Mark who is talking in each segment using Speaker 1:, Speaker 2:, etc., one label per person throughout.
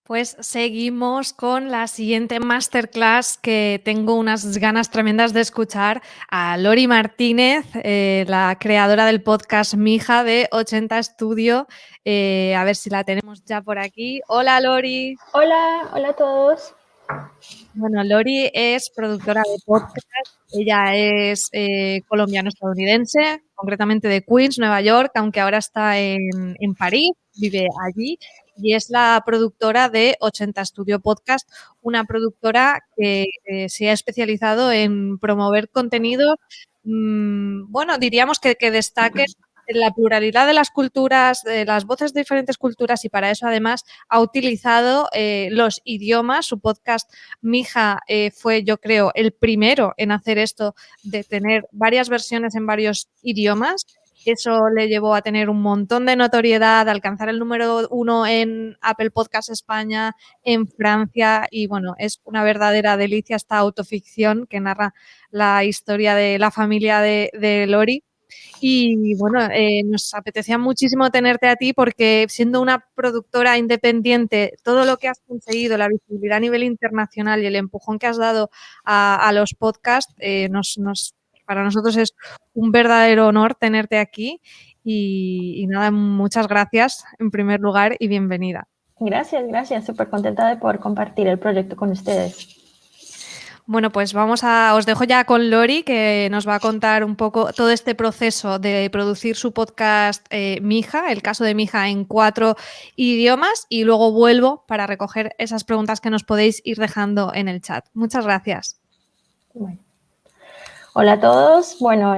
Speaker 1: Pues seguimos con la siguiente masterclass que tengo unas ganas tremendas de escuchar a Lori Martínez, la creadora del podcast Mija de 80 Studio. A ver si la tenemos ya por aquí. Hola Lori.
Speaker 2: Hola, hola a todos.
Speaker 1: Bueno, Lori es productora de podcast. Ella es colombiano-estadounidense, concretamente de Queens, Nueva York, aunque ahora está en París, vive allí, y es la productora de 80 Studio Podcast, una productora que se ha especializado en promover contenido, bueno, diríamos que destaque la pluralidad de las culturas, de las voces de diferentes culturas, y para eso además ha utilizado los idiomas. Su podcast Mija fue, yo creo, el primero en hacer esto de tener varias versiones en varios idiomas. Eso le llevó a tener un montón de notoriedad, a alcanzar el número 1 en Apple Podcast España, en Francia, y bueno, es una verdadera delicia esta autoficción que narra la historia de la familia de Lori. Y bueno, nos apetecía muchísimo tenerte a ti porque siendo una productora independiente, todo lo que has conseguido, la visibilidad a nivel internacional y el empujón que has dado a los podcasts, para nosotros es un verdadero honor tenerte aquí. Y nada, muchas gracias en primer lugar y bienvenida.
Speaker 2: Gracias. Súper contenta de poder compartir el proyecto con ustedes.
Speaker 1: Bueno, pues os dejo ya con Lori, que nos va a contar un poco todo este proceso de producir su podcast Mija, el caso de Mija en 4 idiomas, y luego vuelvo para recoger esas preguntas que nos podéis ir dejando en el chat. Muchas gracias.
Speaker 2: Bueno. Hola a todos. Bueno,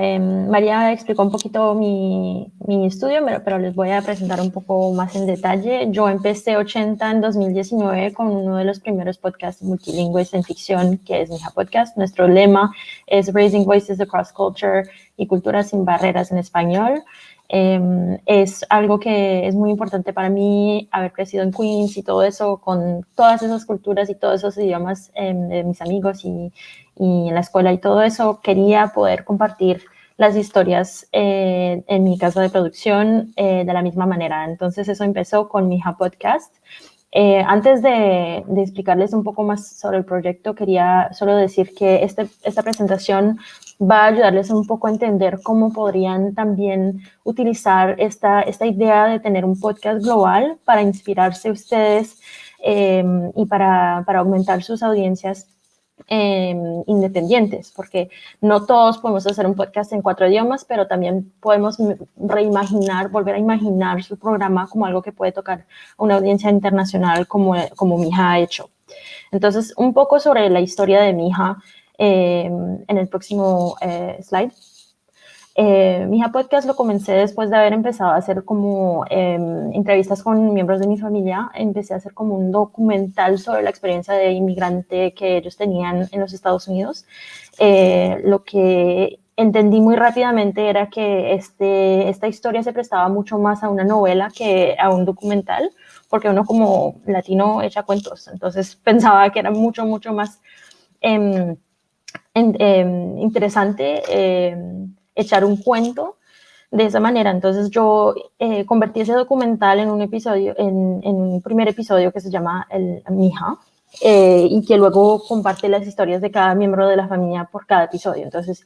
Speaker 2: María explicó un poquito mi estudio, pero les voy a presentar un poco más en detalle. Yo empecé 80 en 2019 con uno de los primeros podcasts multilingües en ficción, que es Mija Podcast. Nuestro lema es Raising Voices Across Culture y Culturas sin Barreras en español. Es algo que es muy importante para mí, haber crecido en Queens y todo eso, con todas esas culturas y todos esos idiomas de mis amigos y en la escuela y todo eso. Quería poder compartir las historias en mi casa de producción de la misma manera. Entonces eso empezó con Mija Podcast. Antes de explicarles un poco más sobre el proyecto, quería solo decir que esta presentación va a ayudarles un poco a entender cómo podrían también utilizar esta idea de tener un podcast global para inspirarse ustedes y para aumentar sus audiencias independientes, porque no todos podemos hacer un podcast en 4 idiomas, pero también podemos volver a imaginar su programa como algo que puede tocar a una audiencia internacional como Mija ha hecho. Entonces, un poco sobre la historia de Mija en el próximo slide. Mija Podcast lo comencé después de haber empezado a hacer como entrevistas con miembros de mi familia. Empecé a hacer como un documental sobre la experiencia de inmigrante que ellos tenían en los Estados Unidos. Lo que entendí muy rápidamente era que esta historia se prestaba mucho más a una novela que a un documental, porque uno como latino echa cuentos. Entonces pensaba que era mucho más interesante echar un cuento de esa manera. Entonces yo convertí ese documental en un episodio, en un primer episodio que se llama el Mija, y que luego comparte las historias de cada miembro de la familia por cada episodio. Entonces,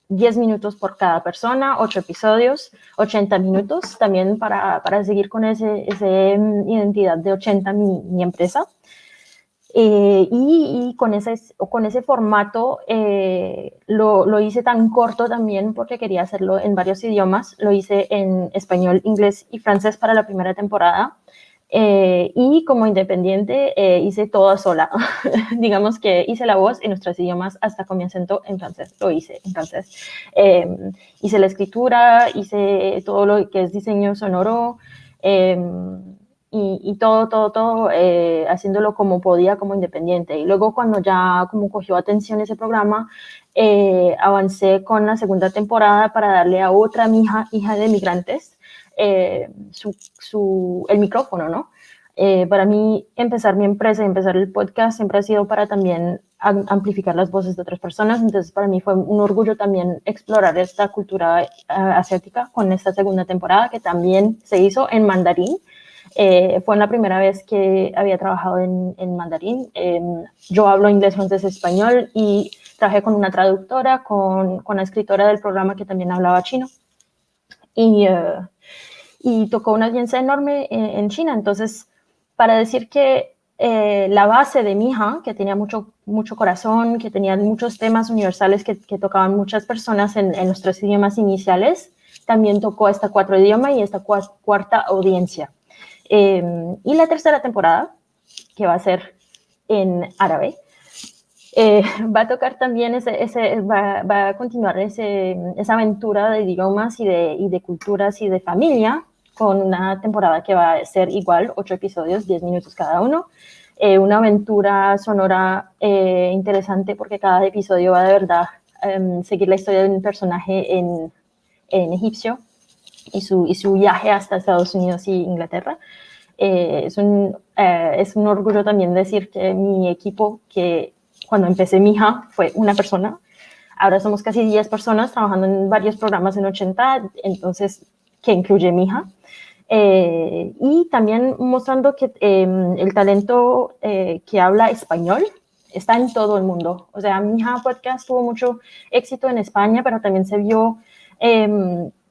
Speaker 2: 10 minutos por cada persona, 8 episodios, 80 minutos, también para seguir con esa identidad de 80 mi empresa. Y con ese formato lo hice tan corto también porque quería hacerlo en varios idiomas. Lo hice en español, inglés y francés para la primera temporada. Y como independiente hice todo sola. Digamos que hice la voz en nuestros idiomas hasta con mi acento en francés. Lo hice en francés. Hice la escritura, hice todo lo que es diseño sonoro. Y todo haciéndolo como podía, como independiente. Y luego cuando ya como cogió atención ese programa, avancé con la segunda temporada para darle a otra hija de migrantes el micrófono, ¿no? Para mí, empezar mi empresa, empezar el podcast, siempre ha sido para también amplificar las voces de otras personas. Entonces, para mí fue un orgullo también explorar esta cultura asiática con esta segunda temporada, que también se hizo en mandarín. Fue la primera vez que había trabajado en mandarín. Yo hablo inglés, francés, español y trabajé con una traductora, con la escritora del programa que también hablaba chino. Y tocó una audiencia enorme en China. Entonces, para decir que la base de mi hija, que tenía mucho corazón, que tenía muchos temas universales que tocaban muchas personas en los 3 idiomas iniciales, también tocó esta 4 idioma y esta cuarta audiencia. Y la tercera temporada, que va a ser en árabe, va a tocar también va a continuar esa aventura de idiomas y de culturas y de familia, con una temporada que va a ser igual, 8 episodios, 10 minutos cada uno. Una aventura sonora interesante, porque cada episodio va de verdad seguir la historia de un personaje en egipcio y su viaje hasta Estados Unidos y Inglaterra. Es un orgullo también decir que mi equipo, que cuando empecé mi hija fue una persona, ahora somos casi 10 personas trabajando en varios programas en 80, entonces, que incluye mi hija. Y también mostrando que el talento que habla español está en todo el mundo. O sea, mi hija podcast tuvo mucho éxito en España, pero también se vio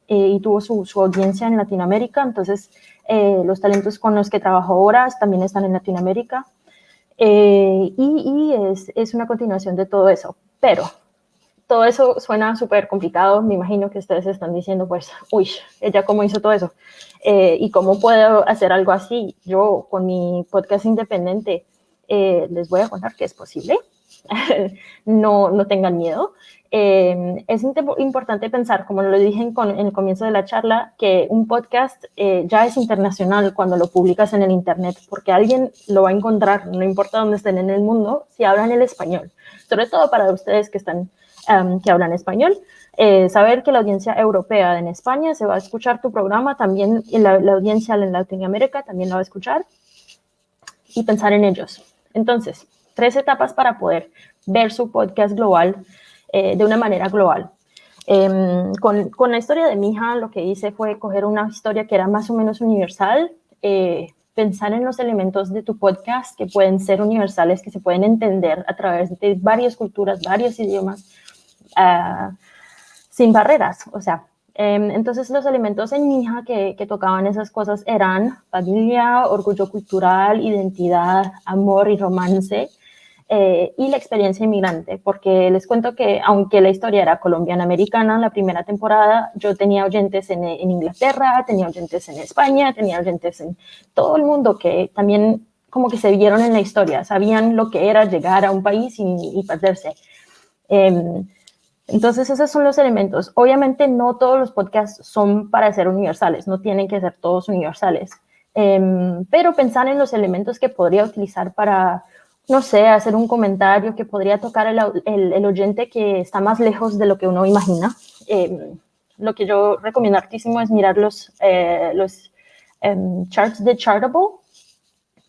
Speaker 2: y tuvo su audiencia en Latinoamérica. Entonces, los talentos con los que trabajo ahora también están en Latinoamérica. Y es una continuación de todo eso. Pero todo eso suena súper complicado. Me imagino que ustedes están diciendo, pues, uy, ¿ella cómo hizo todo eso? ¿Y cómo puedo hacer algo así? Yo, con mi podcast independiente, les voy a contar que es posible. No tengan miedo. Es importante pensar, como lo dije en el comienzo de la charla, que un podcast ya es internacional cuando lo publicas en el internet, porque alguien lo va a encontrar, no importa dónde estén en el mundo, si hablan el español. Sobre todo para ustedes que hablan español, saber que la audiencia europea en España se va a escuchar tu programa, también la audiencia en Latinoamérica también la va a escuchar, y pensar en ellos. Entonces, 3 etapas para poder ver su podcast global de una manera global. Con la historia de mi hija, lo que hice fue coger una historia que era más o menos universal, pensar en los elementos de tu podcast que pueden ser universales, que se pueden entender a través de varias culturas, varios idiomas, sin barreras. O sea, entonces los elementos en mi hija que tocaban esas cosas eran familia, orgullo cultural, identidad, amor y romance, y la experiencia inmigrante, porque les cuento que aunque la historia era colombiana-americana, la primera temporada yo tenía oyentes en Inglaterra, tenía oyentes en España, tenía oyentes en todo el mundo que también como que se vieron en la historia, sabían lo que era llegar a un país y perderse. Entonces esos son los elementos. Obviamente no todos los podcasts son para ser universales, no tienen que ser todos universales, pero pensar en los elementos que podría utilizar para, no sé, hacer un comentario que podría tocar el oyente que está más lejos de lo que uno imagina. Lo que yo recomiendo hartísimo es mirar los charts de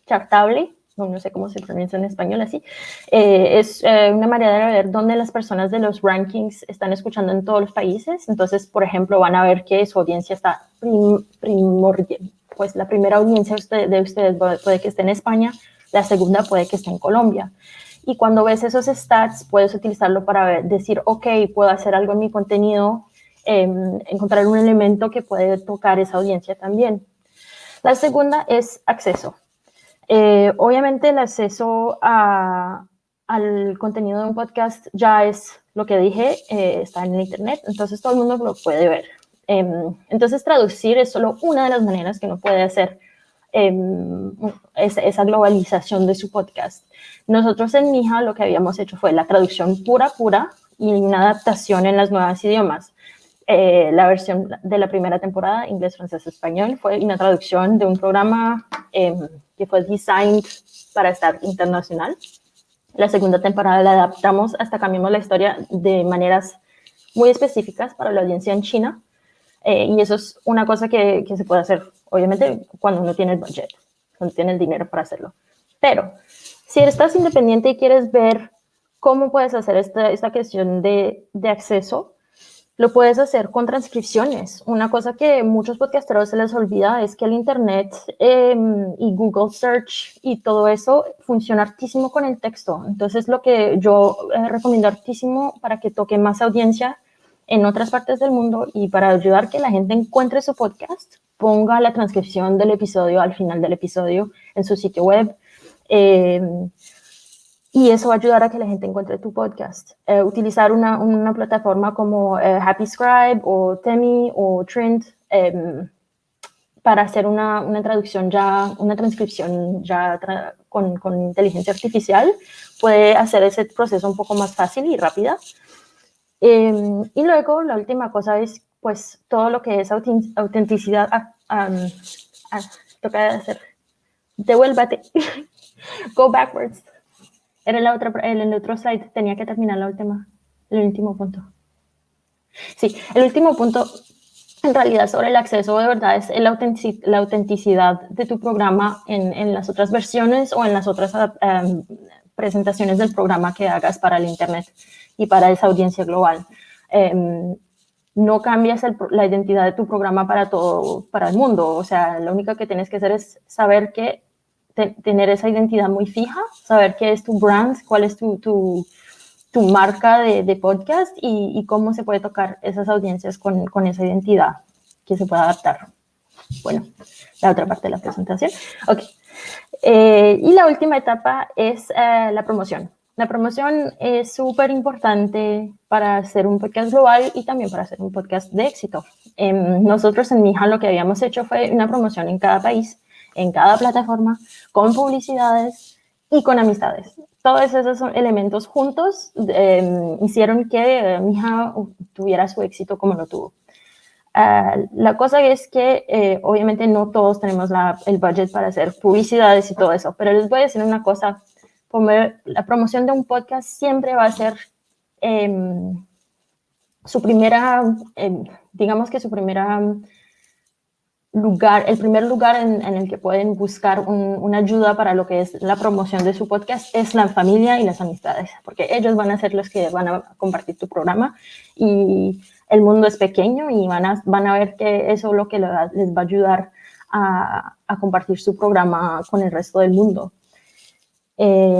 Speaker 2: Chartable, no sé cómo se pronuncia en español así, es una manera de ver dónde las personas de los rankings están escuchando en todos los países. Entonces, por ejemplo, van a ver que su audiencia está primordial. Pues la primera audiencia de ustedes puede que esté en España, la segunda puede que esté en Colombia. Y cuando ves esos stats, puedes utilizarlo para decir, ok, puedo hacer algo en mi contenido, encontrar un elemento que puede tocar esa audiencia también. La segunda es acceso. Obviamente el acceso al contenido de un podcast ya es lo que dije, está en el internet, entonces todo el mundo lo puede ver. Entonces traducir es solo una de las maneras que uno puede hacer esa globalización de su podcast. Nosotros en Mija lo que habíamos hecho fue la traducción pura y una adaptación en los nuevos idiomas. La versión de la primera temporada, inglés, francés, español, fue una traducción de un programa que fue designed para estar internacional. La segunda temporada la adaptamos, hasta cambiamos la historia de maneras muy específicas para la audiencia en China. Y eso es una cosa que se puede hacer, obviamente, cuando uno tiene el budget, cuando tiene el dinero para hacerlo. Pero si estás independiente y quieres ver cómo puedes hacer esta cuestión de acceso, Lo puedes hacer con transcripciones. Una cosa que muchos podcasteros se les olvida es que el Internet y Google Search y todo eso funciona hartísimo con el texto. Entonces, lo que yo recomiendo hartísimo para que toque más audiencia en otras partes del mundo y para ayudar a que la gente encuentre su podcast, ponga la transcripción del episodio al final del episodio en su sitio web. Y eso va a ayudar a que la gente encuentre tu podcast. Utilizar una plataforma como Happy Scribe o Temi o Trint para hacer una traducción ya, una transcripción ya con inteligencia artificial puede hacer ese proceso un poco más fácil y rápida. Y luego la última cosa es pues todo lo que es autenticidad. Toca hacer. Devuélvate. Go backwards. Era el otro slide, tenía que terminar el último punto. Sí, el último punto, en realidad, sobre el acceso de verdad es la autenticidad de tu programa en las otras versiones o en las otras presentaciones del programa que hagas para el Internet y para esa audiencia global. No cambias la identidad de tu programa para el mundo. O sea, lo único que tienes que hacer es saber que tener esa identidad muy fija, saber qué es tu brand, cuál es tu marca de podcast y cómo se puede tocar esas audiencias con esa identidad que se pueda adaptar. Bueno, la otra parte de la presentación. Ok. Y la última etapa es la promoción. La promoción es súper importante para hacer un podcast global y también para hacer un podcast de éxito. Nosotros en Mija lo que habíamos hecho fue una promoción en cada país, en cada plataforma, con publicidades y con amistades. Todos esos elementos juntos hicieron que Mija tuviera su éxito como lo tuvo. La cosa es que obviamente no todos tenemos el budget para hacer publicidades y todo eso, pero les voy a decir una cosa, la promoción de un podcast siempre va a ser su primera, digamos que su primera el primer lugar en el que pueden buscar una ayuda para lo que es la promoción de su podcast es la familia y las amistades, porque ellos van a ser los que van a compartir tu programa y el mundo es pequeño y van a ver que eso es lo que les va a ayudar a compartir su programa con el resto del mundo. Y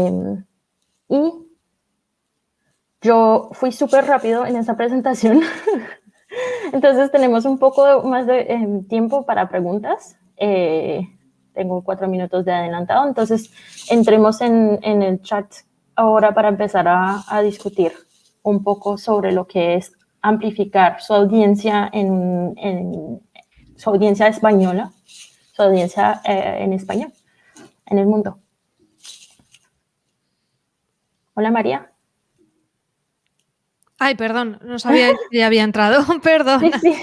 Speaker 2: yo fui súper rápido en esa presentación. Entonces tenemos un poco más de tiempo para preguntas. Tengo 4 minutos de adelantado, entonces entremos en el chat ahora para empezar a discutir un poco sobre lo que es amplificar su audiencia en su audiencia española, su audiencia en español, en el mundo. Hola, María.
Speaker 1: Ay, perdón, no sabía que ya había entrado, perdón.
Speaker 2: Sí.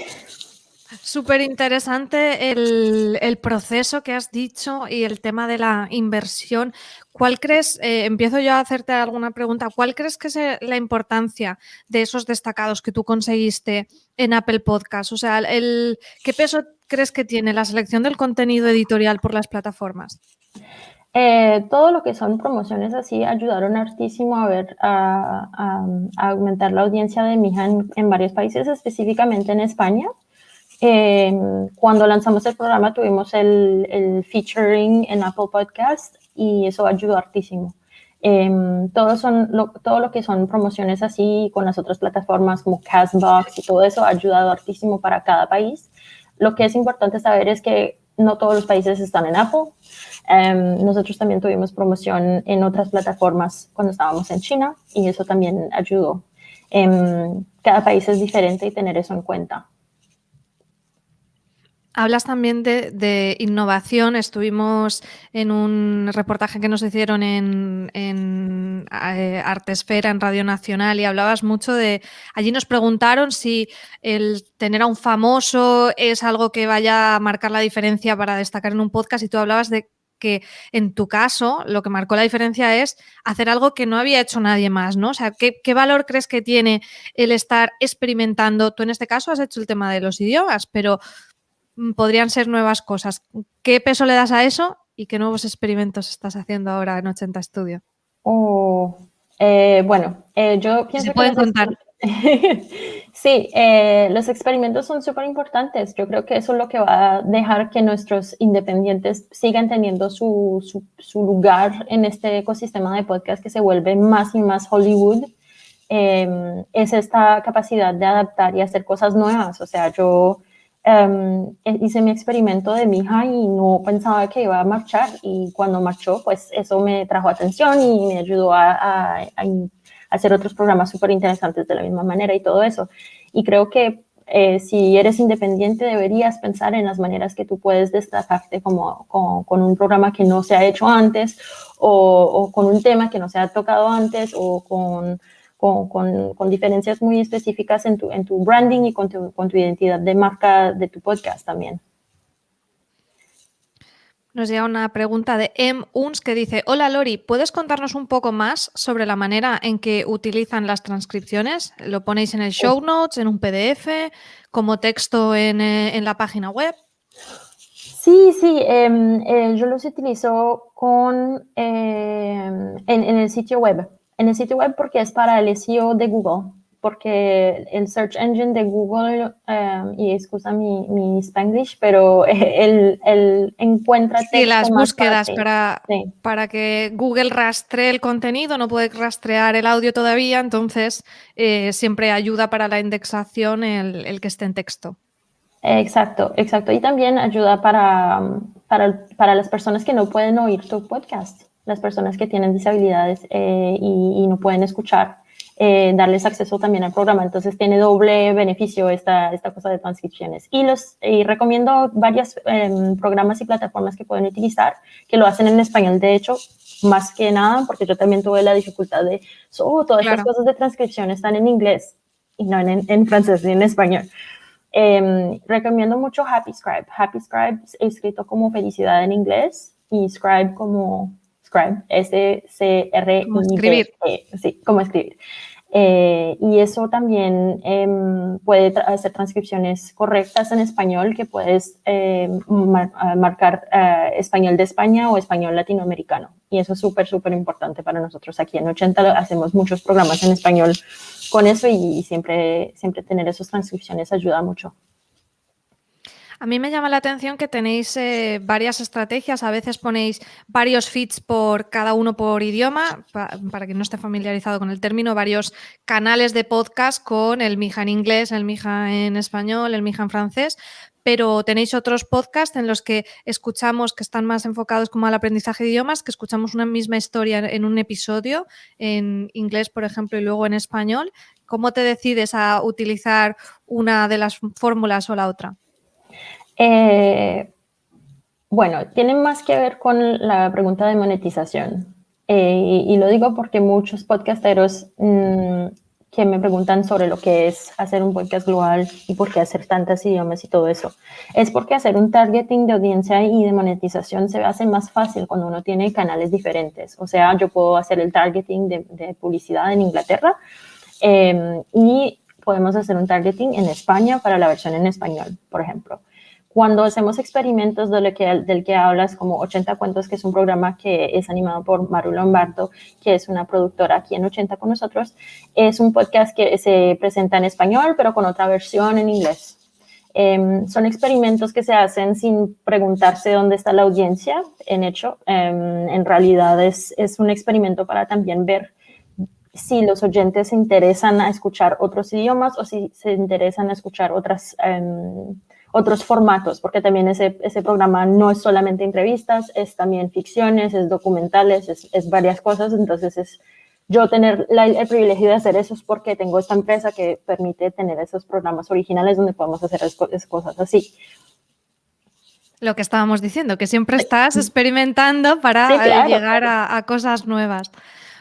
Speaker 1: Súper interesante el proceso que has dicho y el tema de la inversión. ¿Cuál crees, empiezo yo a hacerte alguna pregunta, cuál crees que es la importancia de esos destacados que tú conseguiste en Apple Podcasts? O sea, ¿qué peso crees que tiene la selección del contenido editorial por las plataformas?
Speaker 2: Todo lo que son promociones así ayudaron hartísimo a aumentar la audiencia de Mija en varios países, específicamente en España. Cuando lanzamos el programa tuvimos el featuring en Apple Podcast y eso ayudó hartísimo. Todo lo que son promociones así con las otras plataformas como Castbox y todo eso ha ayudado hartísimo para cada país. Lo que es importante saber es que no todos los países están en Apple. Nosotros también tuvimos promoción en otras plataformas cuando estábamos en China y eso también ayudó. Cada país es diferente y tener eso en cuenta.
Speaker 1: Hablas también de innovación. Estuvimos en un reportaje que nos hicieron en Artesfera, en Radio Nacional, y hablabas mucho de... Allí nos preguntaron si el tener a un famoso es algo que vaya a marcar la diferencia para destacar en un podcast, y tú hablabas de que en tu caso lo que marcó la diferencia es hacer algo que no había hecho nadie más, ¿no? O sea, ¿qué valor crees que tiene el estar experimentando? Tú en este caso has hecho el tema de los idiomas, pero podrían ser nuevas cosas. ¿Qué peso le das a eso y qué nuevos experimentos estás haciendo ahora en 80 Studio?
Speaker 2: Bueno, yo pienso
Speaker 1: ¿Se pueden contar?
Speaker 2: Sí, los experimentos son súper importantes. Yo creo que eso es lo que va a dejar que nuestros independientes sigan teniendo su lugar en este ecosistema de podcast que se vuelve más y más Hollywood. Es esta capacidad de adaptar y hacer cosas nuevas. O sea, yo hice mi experimento de mi hija y no pensaba que iba a marchar, y cuando marchó, pues eso me trajo atención y me ayudó a hacer otros programas súper interesantes de la misma manera y todo eso. Y creo que si eres independiente deberías pensar en las maneras que tú puedes destacarte como, con un programa que no se ha hecho antes, o con un tema que no se ha tocado antes, o con diferencias muy específicas en tu branding y con tu identidad de marca de tu podcast también.
Speaker 1: Nos llega una pregunta de Uns que dice: hola Lori, ¿puedes contarnos un poco más sobre la manera en que utilizan las transcripciones? ¿Lo ponéis en el show notes, en un PDF, como texto en la página web?
Speaker 2: Sí, yo los utilizo en el sitio web. En el sitio web, porque es para el SEO de Google, porque el search engine de Google, y excusa mi Spanglish, pero él encuentra
Speaker 1: Sí, las
Speaker 2: texto más
Speaker 1: búsquedas
Speaker 2: fácil. Sí.
Speaker 1: para que Google rastree el contenido, no puede rastrear el audio todavía, entonces siempre ayuda para la indexación el que esté en texto.
Speaker 2: Exacto. Y también ayuda para las personas que no pueden oír tu podcast, las personas que tienen disabilidades y no pueden escuchar, darles acceso también al programa. Entonces tiene doble beneficio esta cosa de transcripciones. Y recomiendo varios programas y plataformas que pueden utilizar, que lo hacen en español, de hecho, más que nada, porque yo también tuve la dificultad de, todas estas cosas de transcripción están en inglés y no en francés ni en español. Recomiendo mucho HappyScribe. HappyScribe es escrito como felicidad en inglés y Scribe como Scribe, S-C-R-I-B-E,
Speaker 1: Como escribir.
Speaker 2: sí, como escribir. Y eso también puede hacer transcripciones correctas en español, que puedes marcar español de España o español latinoamericano. Y eso es súper, súper importante para nosotros. Aquí en 80 hacemos muchos programas en español con eso, y siempre tener esas transcripciones ayuda mucho.
Speaker 1: A mí me llama la atención que tenéis varias estrategias, a veces ponéis varios feeds por cada uno por idioma, para quien no esté familiarizado con el término, varios canales de podcast con el Mija en inglés, el Mija en español, el Mija en francés, pero tenéis otros podcasts en los que escuchamos, que están más enfocados como al aprendizaje de idiomas, que escuchamos una misma historia en un episodio, en inglés, por ejemplo, y luego en español. ¿Cómo te decides a utilizar una de las fórmulas o la otra?
Speaker 2: Bueno, tiene más que ver con la pregunta de monetización. Y lo digo porque muchos podcasteros que me preguntan sobre lo que es hacer un podcast global y por qué hacer tantos idiomas y todo eso, es porque hacer un targeting de audiencia y de monetización se hace más fácil cuando uno tiene canales diferentes. O sea, yo puedo hacer el targeting de publicidad en Inglaterra, y podemos hacer un targeting en España para la versión en español, por ejemplo. Cuando hacemos experimentos del que hablas, como 80 Cuentos, que es un programa que es animado por Maru Lombardo, que es una productora aquí en 80 con nosotros, es un podcast que se presenta en español, pero con otra versión en inglés. Son experimentos que se hacen sin preguntarse dónde está la audiencia. En realidad es un experimento para también ver si los oyentes se interesan a escuchar otros idiomas o si se interesan a escuchar otros formatos, porque también ese programa no es solamente entrevistas, es también ficciones, es documentales, es varias cosas. Entonces yo tener el privilegio de hacer eso es porque tengo esta empresa que permite tener esos programas originales donde podemos hacer cosas así.
Speaker 1: Lo que estábamos diciendo, que siempre estás experimentando para
Speaker 2: sí, claro,
Speaker 1: llegar
Speaker 2: claro.
Speaker 1: a cosas nuevas.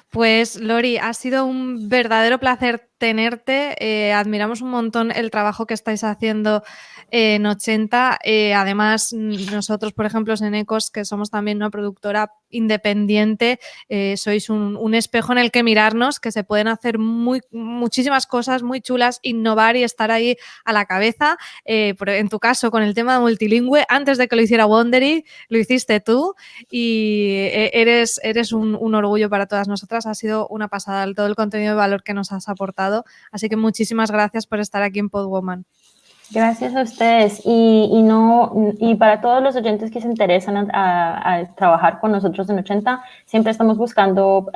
Speaker 1: Pues Lori, ha sido un verdadero placer tenerte. Admiramos un montón el trabajo que estáis haciendo en 80. Además, nosotros, por ejemplo, en Ecos, que somos también una productora independiente, sois un espejo en el que mirarnos, que se pueden hacer muchísimas cosas muy chulas, innovar y estar ahí a la cabeza. En tu caso, con el tema de multilingüe, antes de que lo hiciera Wondery, lo hiciste tú y eres un orgullo para todas nosotras. Ha sido una pasada todo el contenido de valor que nos has aportado. encantado. Así que muchísimas gracias por estar aquí en Podwoman.
Speaker 2: Gracias a ustedes. Y para todos los oyentes que se interesan a trabajar con nosotros en 80, siempre estamos buscando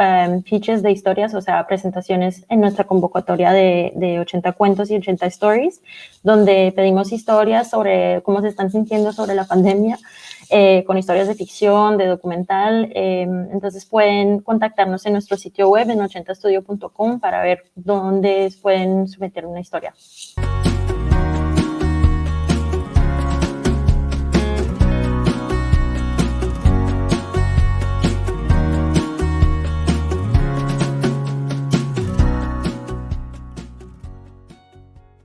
Speaker 2: pitches de historias, o sea, presentaciones en nuestra convocatoria de 80 cuentos y 80 stories, donde pedimos historias sobre cómo se están sintiendo sobre la pandemia, con historias de ficción, de documental. Entonces pueden contactarnos en nuestro sitio web en 80studio.com para ver dónde pueden someter una historia.